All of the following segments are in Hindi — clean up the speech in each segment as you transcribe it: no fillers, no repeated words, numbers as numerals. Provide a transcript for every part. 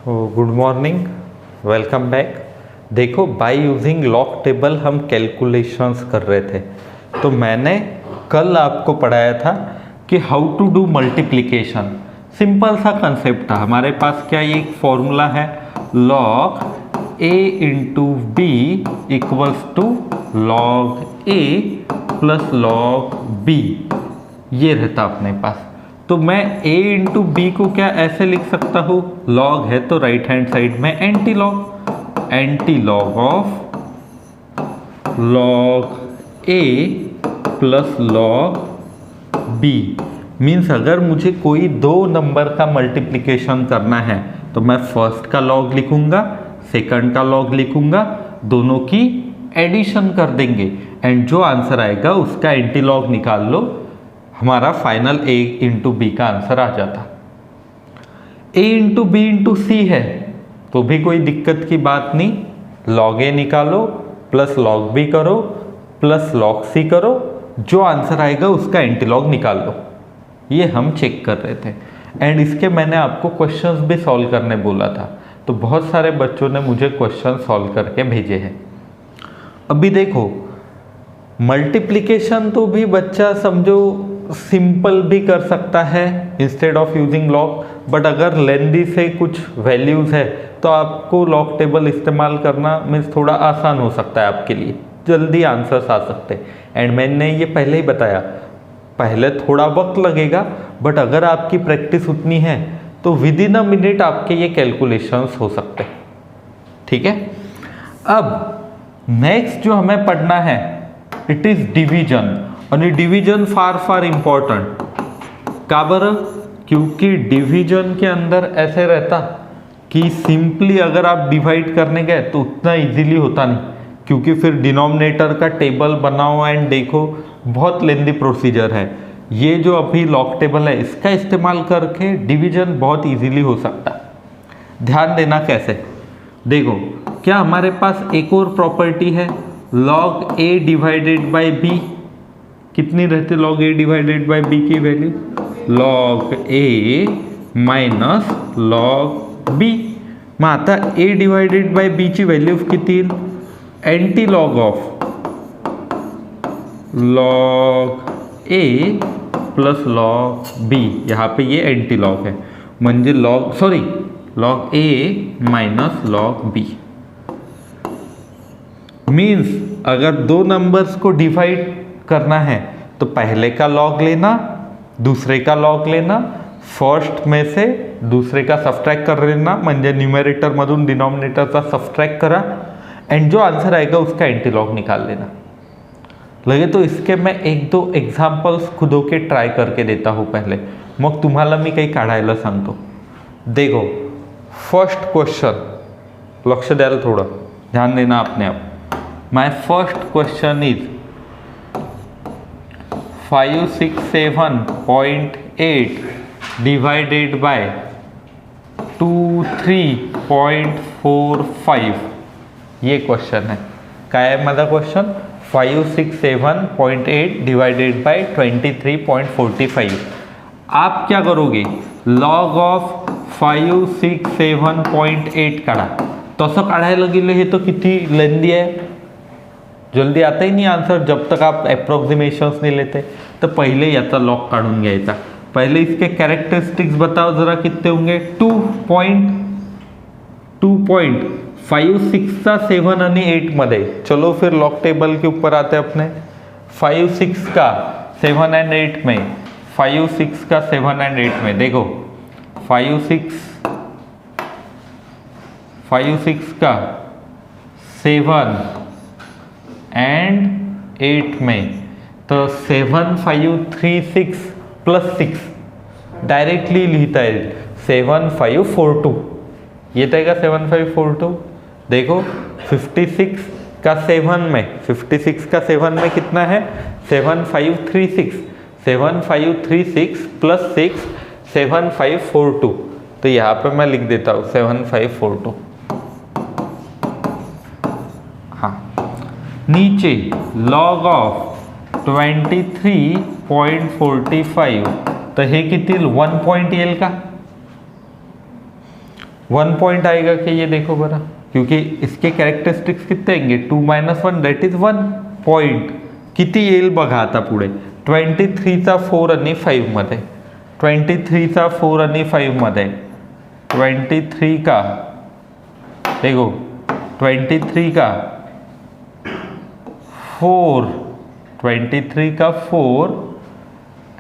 Good morning, welcome back. देखो, बाय यूजिंग लॉग टेबल हम कैलकुलेशंस कर रहे थे। तो मैंने कल आपको पढ़ाया था कि how to do multiplication. Simple सा कंसेप्ट था। हमारे पास क्या ये एक फॉर्मूला है, log A into B equals to log A plus log B, ये रहता अपने पास। तो मैं a इंटू बी को क्या ऐसे लिख सकता हूँ, लॉग है तो राइट हैंड साइड में anti log of log a plus log b। Means अगर मुझे कोई दो नंबर का मल्टीप्लिकेशन करना है तो मैं फर्स्ट का लॉग लिखूंगा, सेकंड का लॉग लिखूंगा, दोनों की एडिशन कर देंगे एंड जो आंसर आएगा उसका एंटी लॉग निकाल लो, हमारा फाइनल a इंटू बी का आंसर आ जाता। a इंटू बी इंटू सी है तो भी कोई दिक्कत की बात नहीं, लॉग a निकालो प्लस लॉग b करो प्लस लॉग c करो, जो आंसर आएगा उसका एंटीलॉग निकाल लो। ये हम चेक कर रहे थे एंड इसके मैंने आपको क्वेश्चंस भी सॉल्व करने बोला था। तो बहुत सारे बच्चों ने मुझे क्वेश्चन सॉल्व करके भेजे हैं। अभी देखो, मल्टीप्लिकेशन तो भी बच्चा समझो सिंपल भी कर सकता है instead of using log, but अगर लेंदी से कुछ वैल्यूज है तो आपको लॉग टेबल इस्तेमाल करना मीन्स थोड़ा आसान हो सकता है आपके लिए, जल्दी आंसर्स आ सकते हैं। एंड मैंने ये पहले ही बताया, पहले थोड़ा वक्त लगेगा बट अगर आपकी प्रैक्टिस उतनी है तो विद इन अ मिनट आपके ये कैलकुलेशंस हो सकते हैं। ठीक है, अब नेक्स्ट जो हमें पढ़ना है इट इज डिवीजन। और ये डिवीजन फार इंपॉर्टेंट का बरं, क्योंकि डिवीजन के अंदर ऐसे रहता कि सिंपली अगर आप डिवाइड करने गए तो उतना इजीली होता नहीं, क्योंकि फिर डिनोमिनेटर का टेबल बनाओ एंड देखो, बहुत लेंदी प्रोसीजर है। ये जो अभी लॉग टेबल है इसका इस्तेमाल करके डिवीजन बहुत इजीली हो सकता। ध्यान देना कैसे, देखो क्या हमारे पास एक और प्रॉपर्टी है, log A divided by B. कितनी रहती log A divided by B की वैल्यू, लॉग ए माइनस लॉग बी। मग आता ए डिवाइडेड बाय बी ची व्हॅल्यू किती, anti log of log A plus log B. यहाँ पे ये एंटी लॉग है, म्हणजे लॉग ए माइनस लॉग बी। मीन्स अगर दो नंबर्स को डिवाइड करना है तो पहले का लॉग लेना, दूसरे का लॉग लेना, फर्स्ट में से दूसरे का सबट्रैक्ट कर लेना, म्हणजे न्यूमरेटर मधून डिनोमिनेटरचा सबट्रैक्ट करा एंड जो आंसर आएगा उसका एंटीलॉग निकाल लेना। लगे तो इसके मैं एक दो एग्जाम्पल्स खुद के ट्राय करके देता हूँ पहले, मग तुम्हाला मी काही काढायला सांगतो। देखो फर्स्ट क्वेश्चन, लक्ष द्याल, थोड़ा ध्यान देना अपने आप। My first question is 567.8 divided by 23.45। ये क्वेश्चन है, क्या है माझा क्वेश्चन, 567.8 डिवाइडेड बाय 23.45। आप क्या करोगे, लॉग ऑफ 567.8 काढा। तसं काढायला गेलं हे तो किती लेंदी है, जल्दी आता ही नहीं आंसर जब तक आप अप्रोक्सीमेशंस नहीं लेते। तो पहले याचा लॉग काढून घ्यायचा। पहले इसके कैरेक्टरिस्टिक्स बताओ जरा, कितने होंगे, 2.56 चा 7 आणि 8 मध्ये। चलो फिर लॉग टेबल के ऊपर आते अपने। 5-6 का 7 एंड 8 में, 5-6 का 7 एंड 8 में देखो, 5-6 का 7 एंड 8 में, तो 7536 प्लस 6 डायरेक्टली लिखता है 7542। येता है का 7542। देखो 56 का 7 में, 56 का 7 में कितना है, 7536 प्लस 6 7542। तो यहाँ पे मैं लिख देता हूँ 7542। हाँ, नीचे लॉग ऑफ 23.45, तो हे किती 1 पॉइंट येईल का, 1 पॉइंट आएगा कि ये देखो बरा, क्योंकि इसके कैरेक्टरिस्टिक्स कितने आएंगे 2 - 1 दैट इज 1 पॉइंट. किती येईल बघा आता पुढे. 23चा 4 आणि 5 मध्ये, 23चा 4 आणि 5 मध्ये, 23 का देखो 23 का 4, 23 का 4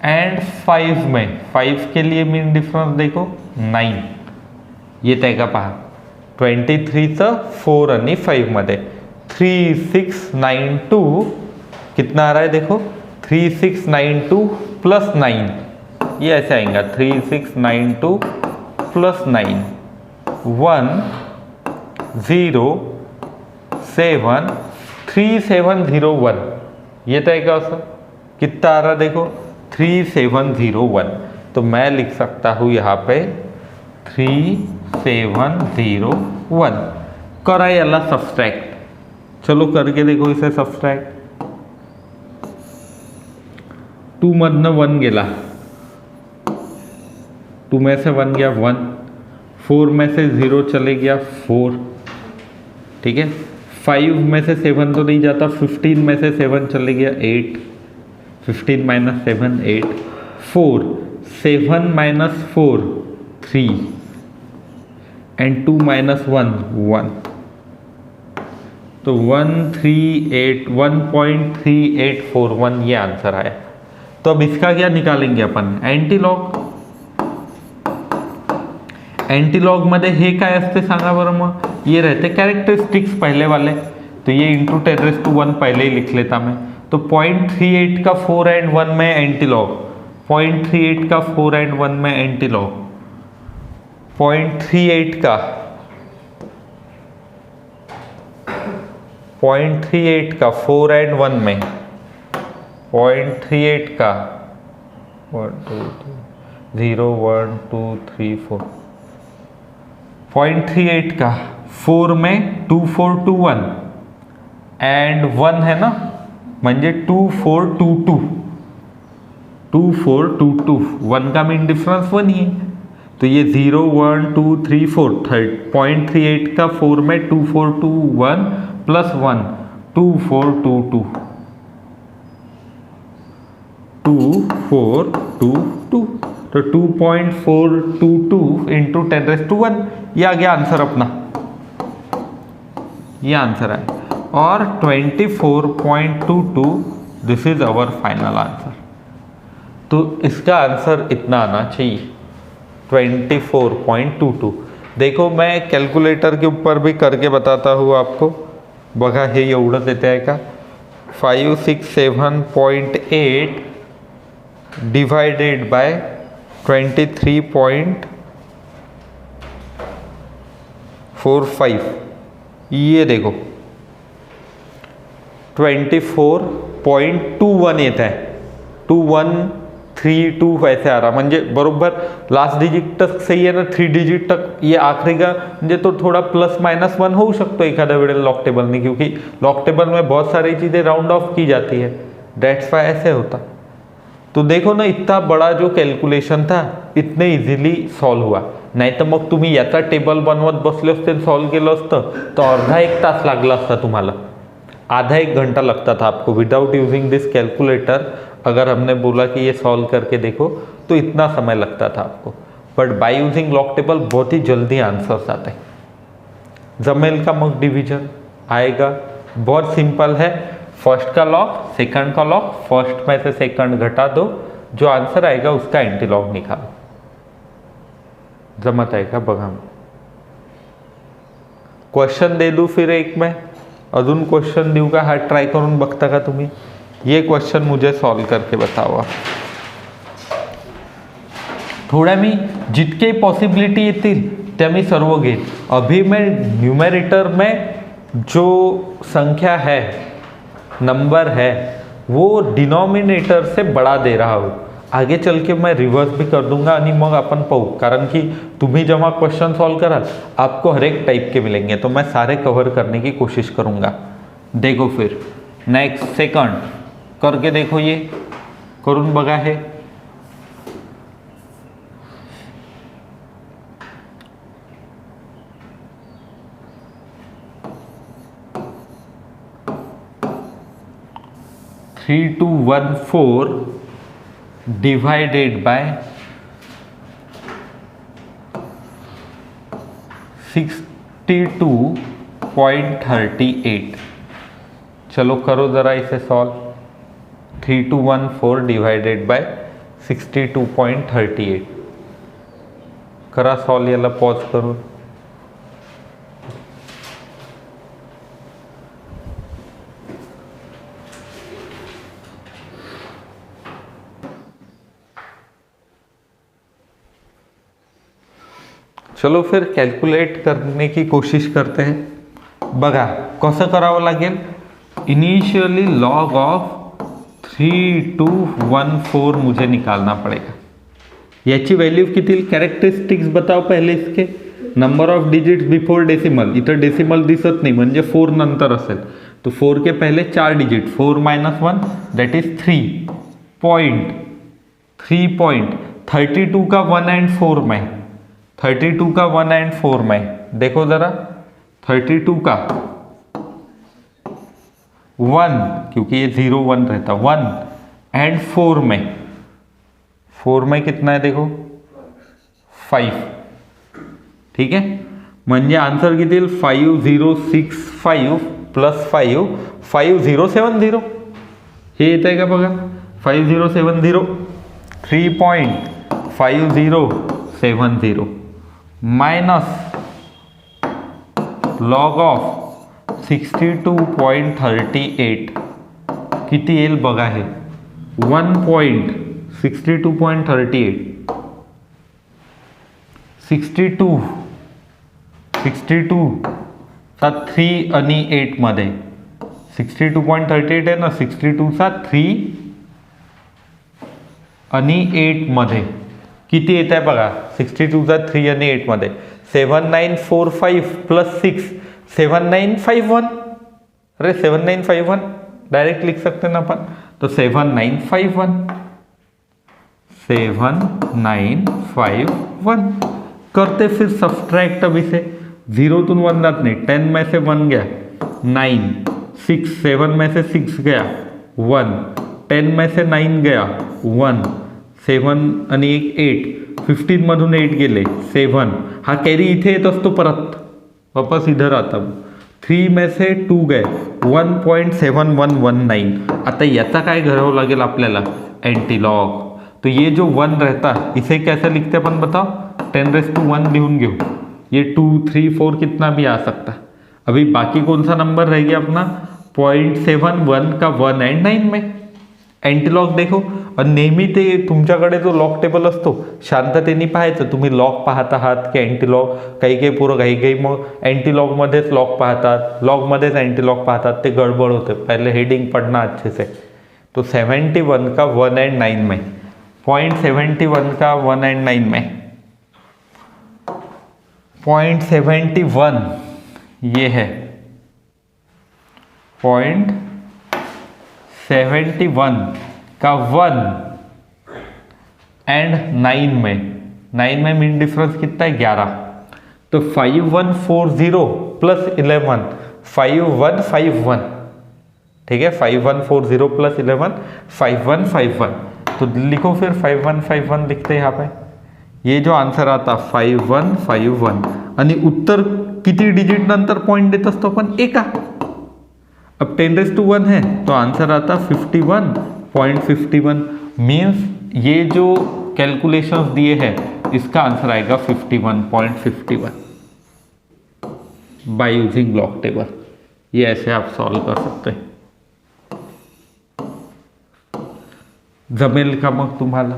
एंड 5 में, 5 के लिए मीन डिफरेंस देखो 9. येत आहे का पहा. 23चं 4 आणि 5 मध्ये 3692 कितना आ रहा है देखो 3692 प्लस 9, ये ऐसे आएगा 3692 प्लस 9 1073701. येत आहे का असं. कितना आ रहा देखो 3701. तो मैं लिख सकता हूँ यहाँ पे 3701. करा याला सब्सट्रैक्ट. चलो करके देखो इसे सब्सट्रैक्ट. 2 मधनं 1 गेला, 2 में से 1 गया 1, 4 में से 0 चले गया 4. ठीक है. 5 में से 7 तो नहीं जाता, 15 में से 7 चले गया 8, 15 - 7 8, 4, 7 - 4 3 एंड 2 - 1 1. तो 1.3841 ये आंसर आया. तो अब इसका क्या निकालेंगे अपन एंटीलॉग. एंटीलॉग मध्ये हे काय असते सांगा बरं. मग ये रहते कैरेक्टरिस्टिक्स पहले वाले, तो ये इंटू 10⁻⁴ पहले ही लिख लेता मैं. तो 0.38 का 4 एंड 1 में एंटीलॉग, 0.38 का 4 एंड 1 में एंटीलॉग, 0.38 का 4 एंड 1 में, 0.38 का 1 2 0 1 2 3 4, 0.38 का 4 में 2421 एंड 1 है ना, म्हणजे 2422, 2422. 1 का मीन डिफरेंस 1 ही है. तो ये 0 1 2 3 4 0.38 का 4 में 2421 प्लस 1 2422, 2422. तो 2.422 इंटू 10⁻⁴ ये आ गया आंसर अपना. ये आंसर है. और 24.22 this is our final answer. तो इसका आंसर इतना आना चाहिए 24.22. देखो मैं कैलकुलेटर के ऊपर भी करके बताता हूँ आपको. बघा हे एवढंच येते आहे का 567.8 डिवाइडेड बाय 23.45. ये देखो 24.21 येत आहे. 2132 वैसे आ रहा, म्हणजे बरोबर लास्ट डिजिट तक सही है ना, 3 डिजिट तक ये आखिरी का म्हणजे तो थोड़ा +-1 हो सकता है एखाद्या वेळेला लॉक टेबल में, क्योंकि लॉक टेबल में बहुत सारी चीज़ें राउंड ऑफ की जाती है. डेट्स वाई ऐसे होता. तो देखो ना इतना बड़ा जो कैलकुलेशन था इतने इझिली सॉल्व हुआ. नाही तर मग तुम्ही याचा टेबल बनवत बसले असते सॉल्व केलं असतं तो अर्धा 1 तास लागला असता तुम्हाला. आधा 1 घंटा लगता था आपको विदाउट यूजिंग दिस कैलकुलेटर. अगर हमने बोला कि ये सॉल्व करके देखो तो इतना समय लगता था आपको. But by using log table बहुत ही जल्दी आंसर्स आते हैं. जमेल का मग डिवीजन आएगा. बहुत सिंपल है. फर्स्ट का लॉग, सेकंड का लॉग, फर्स्ट में से सेकंड घटा दो, जो आंसर आएगा उसका एंटीलॉग निकालो. जमत आहे का बघा. क्वेश्चन दे दूं फिर एक मैं अजून क्वेश्चन देऊ का. हा ट्राय करून बघता का तुम्ही. ये क्वेश्चन मुझे सॉल्व करके बताओ आप. थोड्या मी जितके पॉसिबिलिटी येतील त्या मी सर्व घेईन. अभी मैं न्यूमेरेटर में जो संख्या है, नंबर है, वो डिनोमिनेटर से बड़ा दे रहा हूँ. आगे चल के मैं रिवर्स भी कर दूंगा आणि मग आपण पाहू. कारण की तुम्ही जेव्हा क्वेश्चन सॉल्व कराल आपको हर एक टाइप के मिलेंगे, तो मैं सारे कवर करने की कोशिश करूंगा. देखो फिर नेक्स्ट सेकंड करके देखो. ये करून बघा. हे 3214 डिवाइडेड बाय 62.38। चलो करो ज़रा इसे सॉल्व। 3214 डिवाइडेड बाय 62.38 करा सॉल्व, याला पॉज करो। चलो फिर कॅल्क्युलेट करने की कोशिश करते हैं। बघा कसं करावं लागेल। इनिशियली लॉग ऑफ 3214 मुझे निकालना पड़ेगा। याची व्हॅल्यू किती? कॅरेक्टरिस्टिक्स बताओ पहिले इसके। Number of digits before decimal, इथं डेसिमल दिसत नाही म्हणजे 4 नंतर असेल, तो 4 के पहले 4 डिजिट, 4 - 1 दैट इज 3 पॉइंट। 32 का 1 एंड 4 में, 32 का 1 एंड 4 में देखो जरा। 32 का 1, क्योंकि ये 0 1 रहता, 1 एंड 4 में कितना है देखो 5। ठीक है, म्हणजे आन्सर किती येईल? 5065 प्लस 5 5070 हे येत आहे का बघा। 5070 3.5070 माइनस लॉग ऑफ 62.38 किती येईल बघा। हे 1.62.38 62 चा 3 आणि 8 मध्ये 62.38 आहे ना, 62 चा 3 आणि 8 मध्ये किती येत आहे बघा। 62 चा 3 आणि 8 मध्ये 7945 प्लस 6 7951। अरे 7951 डायरेक्ट लिख सकते ना अपन, तो 7951 करते। फिर सब्सट्रैक्ट अब इसे, 0 तुम 1 जात नहीं, 10 में से 1 गया 9, 6 7 में से 6 गया 1, 10 में से 9 गया 1, 7 आणि 8, 15 मधून 8 गेले 7, हा कॅरी इथे येत असतो परत वापस इधर आता। 3 में से 2 गए 1.7119। आता याचा काय करावं लागेल आपल्याला? एंटीलॉग। तो ये जो 1 रहता इसे कैसे लिखते अपन बताओ? 10⁻1 लिहून घेऊ। ये 2 3 4 कितना भी आ सकता। अभी बाकी कौन सा नंबर रह गया अपना? 0.71 का 1 एंड 9 में एंटीलॉग देखो। आणि नेहमी ते तुमच्याकडे जो लॉग टेबल असतो शांततेने पाहायचं, तुम्ही लॉग पाहत आहात की एंटीलॉग। काही पोरं काही मग एंटीलॉगमध्येच लॉग पाहतात, लॉगमध्येच एंटीलॉग पाहतात, ते गडबड होते। पहले हेडिंग पढ़ना अच्छे से। तो 71 का 1 एंड 9 में, 0.71 का 1 एंड 9 में 0.71 ये है 0.71 का 1 एंड 9 में, 9 में मीन डिफरेंस कितना है 11। तो 5140 प्लस 11 5151। ठीक है, 5140 प्लस 11 5151। तो लिखो फिर 5151 लिखते हैं यहाँ पे। ये जो आंसर आता 5151 आणि उत्तर किती डिजिट नंतर पॉइंट देत असतो आपण? एका। अब 10⁻1 है तो आंसर आता 51.51। मीन्स ये जो कैलकुलेशंस दिए हैं इसका आंसर आएगा 51.51 बाय यूजिंग लॉग टेबल। ये ऐसे आप सॉल्व कर सकते हैं। जमेल का मग तुम्हाला?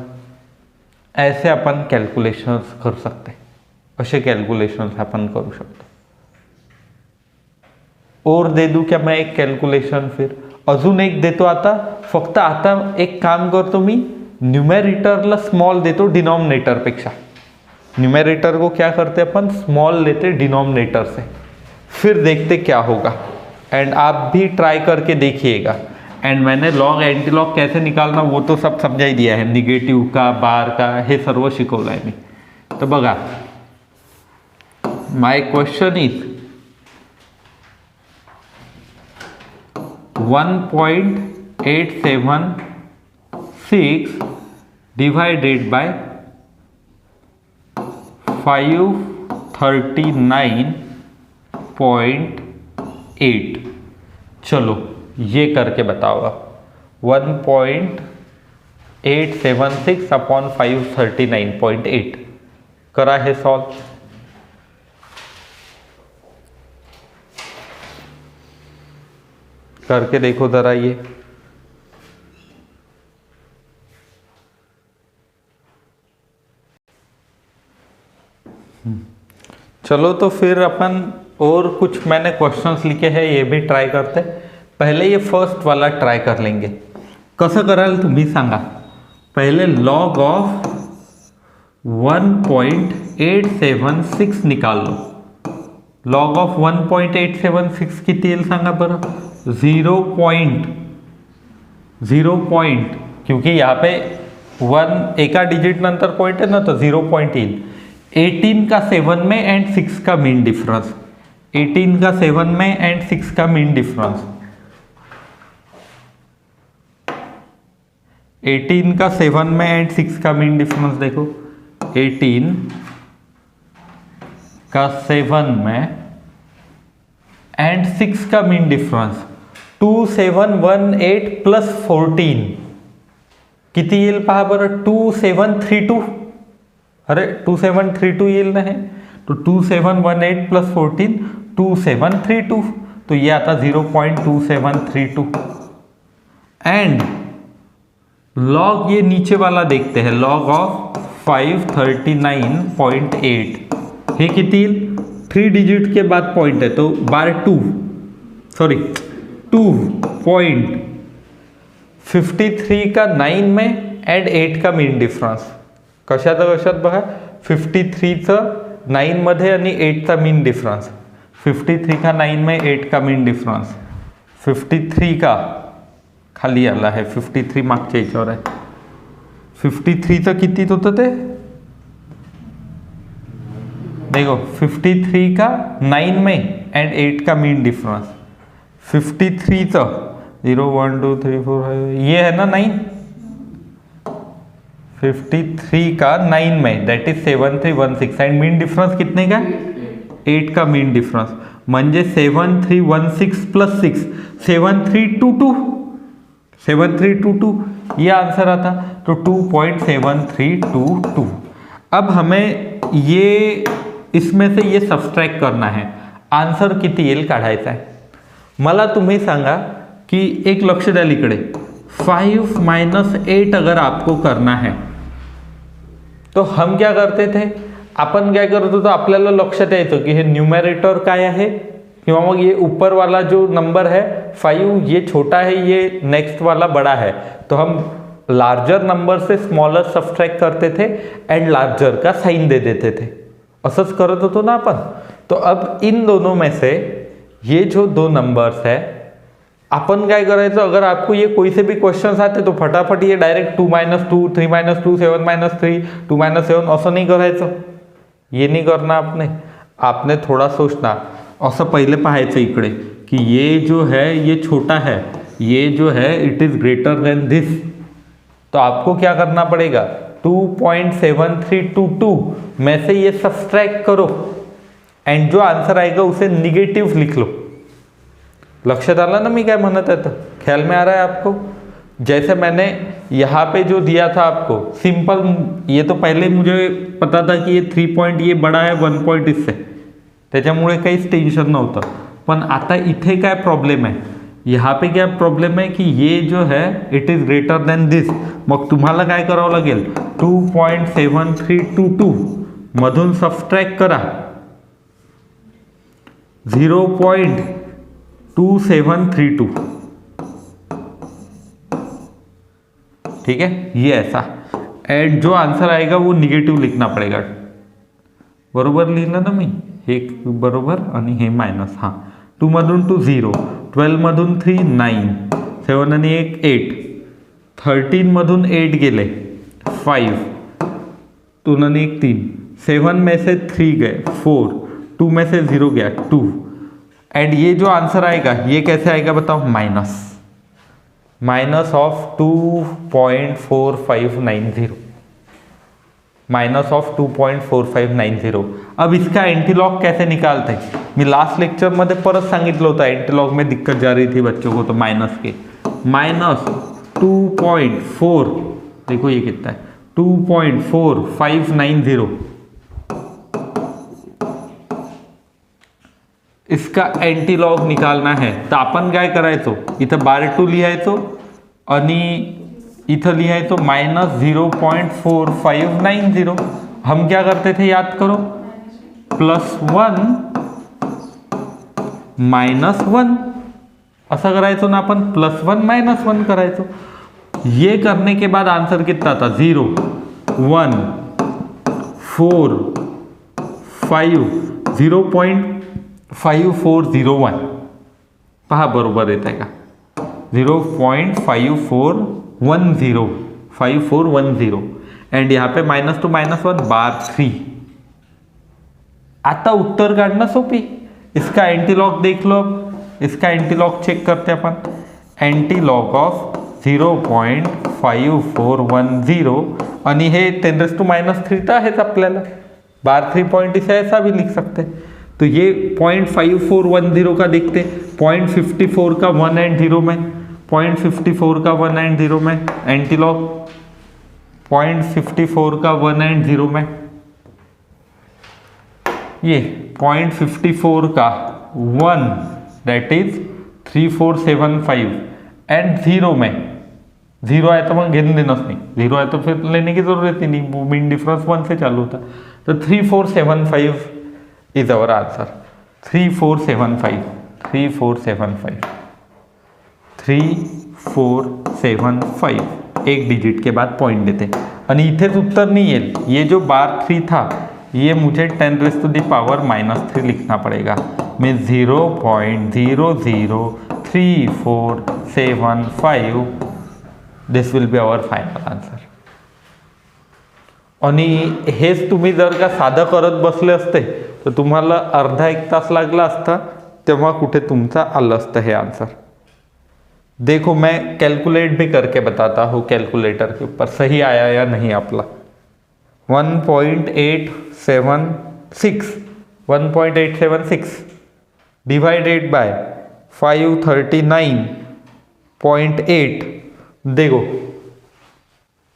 ऐसे अपन कॅल्क्युलेशन्स करू सकते, असे कॅल्क्युलेशन्स आपण करू शकतो। और दे दूं क्या मैं एक कॅल्क्युलेशन? फिर अजून एक देतो आता। फक्त आता एक काम करतो मी, न्यूमेरेटरला स्मॉल देतो डिनोमिनेटर पेक्षा। न्यूमेरेटर को क्या करते अपन? स्मॉल लेते डिनोमिनेटर से। फिर देखते क्या होगा, एंड आप भी ट्राई करके देखिएगा। एंड मैंने लॉग एंटीलॉग कैसे निकालना वो तो सब समझा ही दिया है, निगेटिव का बार का हे सर्व शिकवलं आहे मी। तर बघा, my question is 1.71 876 divided by 539.8। चलो ये करके बताओ आप। 1.876 अपॉन 539.8 करा है सॉल्व। करके देखो जरा ये। चलो तो फिर अपन और कुछ मैंने क्वेश्चंस लिखे हैं ये भी ट्राई करते। पहले ये फर्स्ट वाला ट्राई कर लेंगे। कसं कराल तुम्ही सांगा। पहले लॉग ऑफ 1.876 निकाल लो। लॉग ऑफ 1.876 किती येईल सांगा बरं। 0. क्योंकि यहाँ पे 1 एका डिजिट नंतर पॉइंट है ना, तो 0 पॉइंट येईल। 18 का 7 में एंड 6 का मीन डिफरेंस। 18 का 7 में एंड 6 का मीन डिफरेंस। 18 का 7 में एंड 6 का मीन डिफरेंस देखो। 18 का 7 में एंड 6 का मीन डिफरेंस 2718 प्लस 14 किती येईल पहा बरं। 2732। अरे 2732 येईल ना है, तो 2718 प्लस 14 2732, तो ये आता 0.2732। एंड लॉग ये नीचे वाला देखते हैं, लॉग ऑफ 539.8 हे किती येईल। 3 डिजिट के बाद पॉइंट है तो बार 2.53 का 9 में एंड 8 का मीन डिफरन्स। कशात बघा 53चं 9 मध्ये आणि 8चा मीन डिफरन्स। 53 का 9 में 8 का मीन डिफरन्स। 53 का खाली आला है, 53 मागच्या याच्यावर आहे। 53चं कितीत होतं ते देखो। 53 का 9 में एंड 8 का मीन डिफरेंस। 53चं 0 1 2 3 4 5 ये है ना 9। 53 का 9 में that is 7316 and mean difference कितने का 8 का मीन डिफरेंस म्हणजे 7316 प्लस 6 7322 ये आंसर आता। तो 2.7322। अब हमें ये इसमें से ये सबट्रैक्ट करना है, आंसर किती येईल काढायचा आहे। मला तुम्ही सांगा कि एक लक्ष द्या इकडे 5 माइनस 8 अगर आपको करना है तो हम क्या करते थे, आपण काय करत होतो, आपल्याला लक्षात यायचं की हे न्यूमरेटर काय आहे किंवा मग ये ऊपर वाला जो नंबर है 5 ये छोटा है, ये नेक्स्ट वाला बड़ा है, तो हम लार्जर नंबर से स्मॉलर सब्सट्रैक्ट करते थे एंड लार्जर का साइन दे देते थे। असंच करत होतो ना अपन। तो अब इन दोनों में से ये जो दो नंबर्स है अपन काय करायचं, अगर आपको ये कोई से भी क्वेश्चंस आते तो फटाफट ये डायरेक्ट 2 - 2 3 - 2 7 - 3 2 - 7 असं नाही करायचं। ये नहीं करना आपने थोड़ा सोचना। असं पहले पाहायचं इकडे कि ये जो है ये छोटा है, ये जो है it is greater than this, तो आपको क्या करना पड़ेगा 2.7322 में से ये सब्सट्रैक्ट करो एंड जो आंसर आएगा उसे निगेटिव लिख लो। लक्षात आला ना मैं क्या म्हणत है, तो ख्याल में आ रहा है आपको। जैसे मैंने यहाँ पे जो दिया था आपको सिंपल, ये तो पहले मुझे पता था कि ये 3 पॉइंट ये बड़ा है 1 पॉइंट इससे, त्याच्यामुळे काहीच टेन्शन नव्हतं। पण आता इथे काय प्रॉब्लेम आहे, यहाँ पे क्या प्रॉब्लेम है कि ये जो है it is greater than this. मग तुम्हाला काय करावं लागेल 2.7322 मधून सबट्रॅक्ट करा 0.2732। ठीक है, ये ऐसा एंड जो आंसर आएगा वो निगेटिव लिखना पड़ेगा। बरोबर लिहिलं ना मी, हे बरोबर आणि हे मायनस। हां 2 मधून 2 0, 12 मधून 3 9, 7 आणि 1 8, 13 मधून 8 गेले 5, 2 आणि 1 3, 7 में से 3 गए 4, 2 में से 0 गया 2 एंड ये जो आंसर आएगा ये कैसे आएगा बताओ, minus. Minus of 2.4590, minus of 2.4590। अब इसका एंटीलॉग कैसे निकालते हैं? मी लास्ट लेक्चरमध्ये परत सांगितलं होतं, एंटीलॉग में दिक्कत जा रही थी बच्चों को, तो माइनस के माइनस 2.4, देखो ये कितना है 2.4590, इसका एंटीलॉग निकालना है। तर आपण काय करायचो, इथं √2 लिहायचो आणि इथं लिहायचो -0.4590। हम क्या करते थे याद करो, +1 -1 असं करायचो ना आपण, +1 -1 करायचो। ये करने के बाद आंसर कितना था 0 1 4 5 0.5401 पहा बरोबर येत आहे का, 0.5410 एंड यहाँ पे -2 -1 √3। आता उत्तर काढणं सोपी, इसका एंटीलॉग देख लो। अब इसका एंटीलॉग चेक करते अपन, एंटीलॉग ऑफ 0.5410 आणि हे 10⁻³ तर आहेच आपल्याला, √3 पॉइंट इसे ऐसा भी लिख सकते। तो ये 0.5410 का देखते, 0.54 का 1 and 0 में, 0.54 का 1 and 0 में एंटीलॉग, 0.54 का 1 and 0 में, ये 0.54 का 1 दैट इज 3475 एंड 0 में 0 है तो मग घेऊन देणंच नाही, 0 है तो फिर लेने की जरूरत ही नहीं, मीन डिफरेंस 1 से चालू होता। तो 3475 इज अवर आंसर, 3475 एक डिजिट के बाद पॉइंट देते आणि इथेच उत्तर नहीं येईल। ये जो √3 था ये मुझे 10⁻³ लिखना पड़ेगा, मैं 0.00347 this will be our final answer. आणि हेच तुम्ही जर का साधं करत बसले असते तर तुम्हाला अर्धा 1 तास लागला असता, तेव्हा कुठे तुमचा आलं असतं हे आंसर। देखो मैं कैलकुलेट भी करके बताता हूँ कैलकुलेटर के ऊपर, सही आया या नहीं आपला। 1.876 डिवाइडेड बाय 539.8, देखो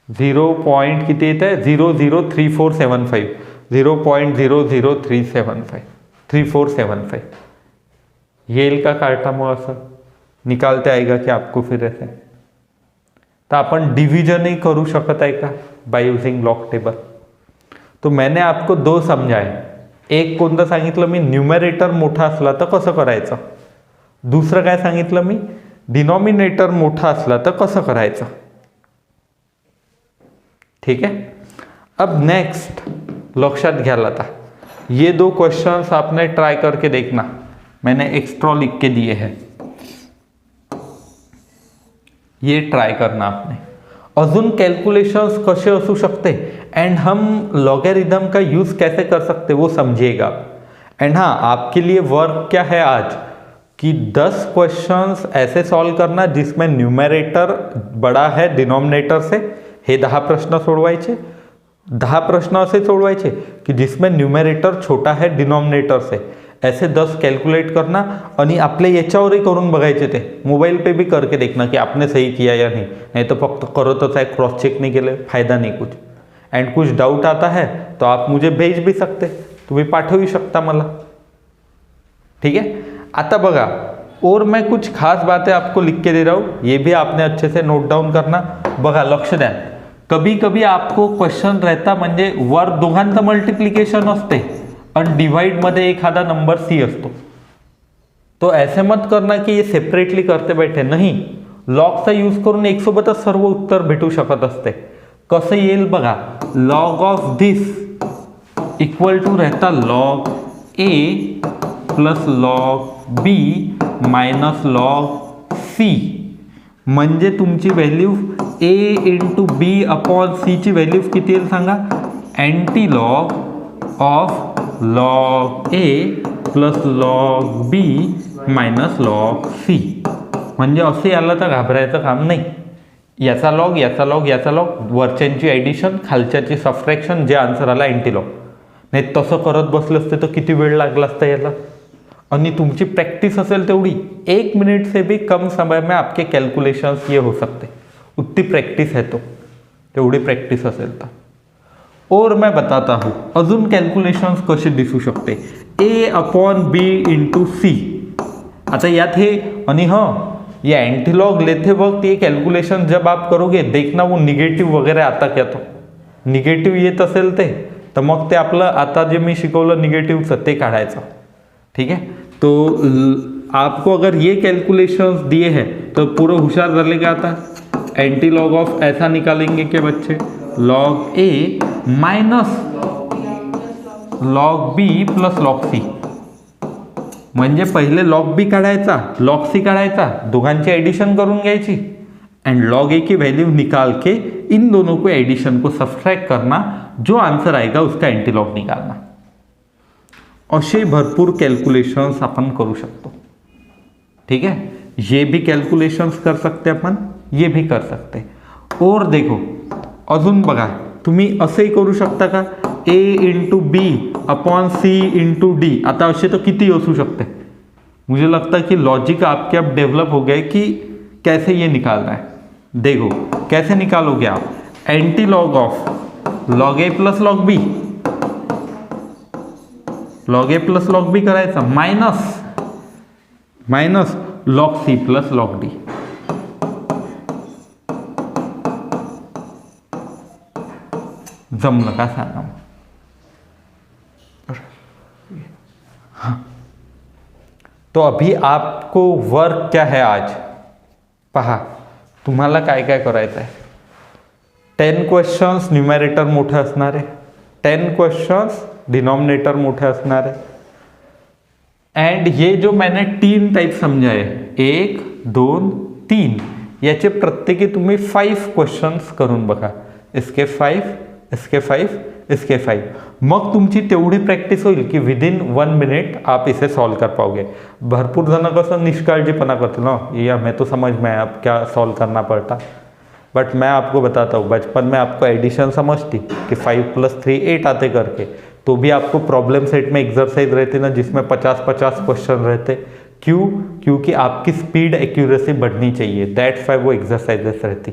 0. किती येत आहे 0.03475 0.00375 येईल का काढता मग असं निकालते आएगा कि आपको फिर ऐसे। तो अपन डिवीजन ही करू शकत आहे का बाय यूजिंग लॉग टेबल? तो मैंने आपको 2 समजाए, एक कोणतं सांगितलं मी, न्यूमरेटर मोठा असला तर कसं करायचं, दुसरं काय सांगितलं मी, डिनॉमिनेटर मोठा असला तर कसं करायचं। ठीक है, अब नेक्स्ट लक्षात घ्याल आता, ये 2 क्वेश्चंस आपने ट्राई करके देखना, मैंने एक्स्ट्रा लिख के दिए हैं, ये ट्राई करना आपने। अजून कैलकुलेशंस कसे असू शकते एंड हम लॉगरिथम का यूज कैसे कर सकते वो समझिएगा। एंड हाँ, आपके लिए वर्क क्या है आज कि 10 क्वेश्चंस ऐसे सॉल्व करना जिसमें न्यूमरेटर बड़ा है डिनोमिनेटर से, हे 10 प्रश्न सोडवायचे, 10 प्रश्न असे सोडवायचे की जिसमें न्यूमरेटर छोटा है डिनोमिनेटर से, ऐसे 10 कैलकुलेट करना आणि आपले याच्यावरही करून बघायचे, ते मोबाइल पे भी करके देखना कि आपने सही किया या नहीं तो फक्त करतच आहे, क्रॉस चेक नहीं केले फायदा नहीं कुछ। एंड कुछ डाउट आता है तो आप मुझे भेज भी सकते, तुम्ही पाठवू शकता मला। ठीक है, आता बघा, और मैं कुछ खास बातें आपको लिख के दे रहा हूँ, ये भी आपने अच्छे से नोट डाउन करना। बघा लक्ष द्या, कभी कभी आपको क्वेश्चन रहता म्हणजे वर दोघांचं मल्टिप्लिकेशन असते आणि डिवाइड मध्ये एखादा नंबर सी असतो, तो ऐसे मत करना कि ये सेपरेटली करते बैठे, नहीं, लॉगचा यूज करून एक सोबतच सर्व उत्तर भेटू शकत असते। कसं येईल बघा, log of this equal to रहता लॉग ए plus log b minus log c, म्हणजे तुमची value a into b upon c ची व्हॅल्यू किती येईल सांगा, anti log of log A plus log b minus log c. म्हणजे असंही आलं तर घाबरायचं काम नाही. याचा लॉग, याचा लॉग, याचा लॉग, वरच्यांची ॲडिशन, खालच्याची सबट्रॅक्शन, जे आन्सर आला एंटी लॉग. नाही तसं करत बसले असते तर किती वेळ लागला असता याला. आणि तुमची प्रैक्टिस असेल तेवढी, 1 मिनट से भी कम समय में आपके कैलकुलेशंस ये हो सकते. उतनी प्रैक्टिस है तो, तेवढी प्रैक्टिस असेल तर. और मैं बताता हूँ अजून कॅल्क्युलेशन्स कसे दिसू शकते. A/B/C. आता यात हे आणि हाँ, ये एंटीलॉग लेते वक्त ये कैलकुलेशन जब आप करोगे देखना वो निगेटिव्ह वगैरे आता क्या तो निगेटिव्ह येत असेल ते तर मग ते आपलं आता जे मी शिकवलं निगेटिव्हचं ते काढायचं. ठीक है. तो आपको अगर ये कैलकुलेशंस दिए हैं तो पूरा होशियार डालेगा. आता एंटी लॉग ऑफ ऐसा निकालेंगे कि बच्चे लॉग ए minus log b plus log c. म्हणजे पहिले लॉग बी काढायचा, लॉग सी काढायचा, दोघांची एडिशन करून घ्यायची एंड लॉग ए की वैल्यू निकाल के इन दोनों को एडिशन को सब्सट्रैक्ट करना, जो आंसर आएगा उसका एंटी लॉग निकालना. असे भरपूर कॅल्क्युलेशन्स आपण करू शकतो. ठीक है. ये भी कैलकुलेशंस कर सकते अपन, ये भी कर सकते. और देखो अजून बघा, तुम्ही असंही करू शकता का, A/B/C/D. आता असे तो किती असू शकते. मुझे लगता है कि लॉजिक आपके अब डेवलप हो गए कि कैसे ये निकालना है. देखो कैसे निकालोगे आप. Anti log of log A plus log b, log A plus log b करायचं minus log c plus log d. जमलं का सांगा. हाँ. तो अभी आपको वर्क क्या है आज पहा. तुम्हाला काय काय करायचं आहे. 10 क्वेश्चन्स न्यूमरेटर मोठे असणार आहे, 10 क्वेश्चन्स डिनोमिनेटर मोठे असणार आहे. एंड ये जो मैंने 3 टाइप समझाए 1 2 3 याचे प्रत्येकी तुम्ही 5 क्वेश्चन्स करून बघा. इसके 5, इसके 5, इसके 5. मग तुमची तेवढी प्रॅक्टिस होईल की विदिन 1 मिनट आप इसे सॉल्व कर पाओगे. भरपूर जण कसं निष्काळजीपणा करते ना, या मैं तो समझ में आया अब क्या सॉल्व करना पड़ता. बट मैं आपको बताता हूँ, बचपन में आपको एडिशन समझती कि 5 + 3 8 आते करके, तो भी आपको प्रॉब्लम सेट में एक्सरसाइज रहती ना जिसमें 50-50 क्वेश्चन रहते. क्यों? क्योंकि आपकी स्पीड एक्यूरेसी बढ़नी चाहिए, दैट्स वाई वो एक्सरसाइजेस रहती.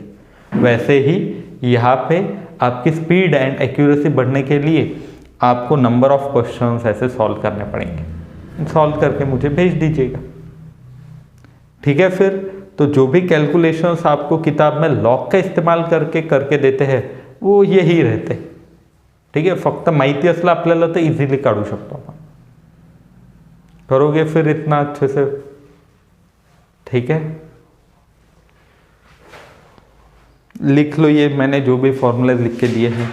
वैसे ही यहाँ पे आपकी स्पीड एंड एक्यूरेसी बढ़ने के लिए आपको नंबर ऑफ क्वेश्चंस ऐसे सॉल्व करने पड़ेंगे. सॉल्व करके मुझे भेज दीजिएगा. ठीक है. फिर तो जो भी कैलकुलेशंस आपको किताब में लॉग का इस्तेमाल करके देते हैं वो यही रहते. ठीक है. फक्त माहिती असलं आपल्याला तर इझिली काढू शकतो आपण. करोगे फिर इतना अच्छे से. ठीक है. लिख लो ये मैंने जो भी फॉर्मूले लिख के दिए हैं.